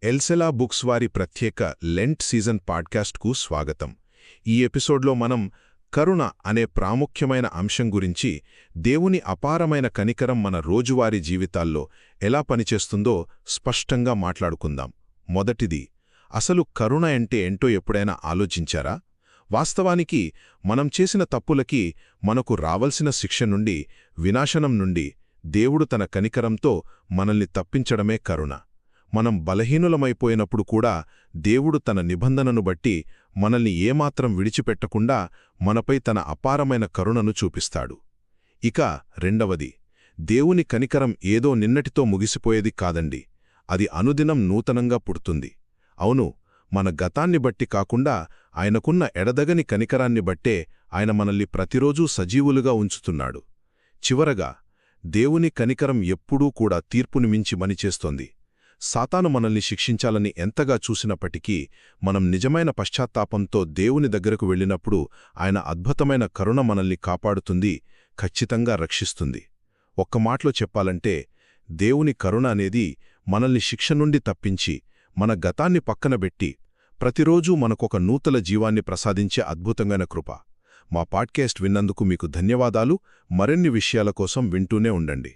ఎల్సెలా books వారి ప్రత్యేక Lent season పాడ్కాస్ట్కు స్వాగతం. ఈ ఎపిసోడ్లో మనం కరుణ అనే ప్రాముఖ్యమైన అంశం గురించి, దేవుని అపారమైన కనికరం మన రోజువారీ జీవితాల్లో ఎలా పనిచేస్తుందో స్పష్టంగా మాట్లాడుకుందాం. మొదటిది, అసలు కరుణ అంటే ఏంటో ఎప్పుడైనా ఆలోచించారా? వాస్తవానికి మనం చేసిన తప్పులకి మనకు రావలసిన శిక్ష నుండి, వినాశనం నుండి దేవుడు తన కనికరంతో మనల్ని తప్పించడమే కరుణ. మనం బలహీనులమైపోయినప్పుడు కూడా దేవుడు తన నిబంధనను బట్టి మనల్ని ఏమాత్రం విడిచిపెట్టకుండా మనపై తన అపారమైన కరుణను చూపిస్తాడు. ఇక రెండవది, దేవుని కనికరం ఏదో నిన్నటితో ముగిసిపోయేది కాదండి. అది అనుదినం నూతనంగా పుడుతుంది. అవును, మన గతాన్ని బట్టి కాకుండా ఆయనకున్న ఎడదగని కనికరాన్ని బట్టే ఆయన మనల్ని ప్రతిరోజూ సజీవులుగా ఉంచుతున్నాడు. చివరగా, దేవుని కనికరం ఎప్పుడూ కూడా తీర్పుని మించి పనిచేస్తోంది. సాతాను మనల్ని శిక్షించాలని ఎంతగా చూసినప్పటికీ మనం నిజమైన పశ్చాత్తాపంతో దేవుని దగ్గరకు వెళ్ళినప్పుడు ఆయన అద్భుతమైన కరుణ మనల్ని కాపాడుతుంది, ఖచ్చితంగా రక్షిస్తుంది. ఒక్క మాటలో చెప్పాలంటే, దేవుని కరుణ అనేది మనల్ని శిక్ష నుండి తప్పించి, మన గతాన్ని పక్కనబెట్టి ప్రతిరోజూ మనకొక నూతన జీవాన్ని ప్రసాదించే అద్భుతమైన కృప. మా పాడ్కాస్ట్ విన్నందుకు మీకు ధన్యవాదాలు. మరిన్ని విషయాల కోసం వింటూనే ఉండండి.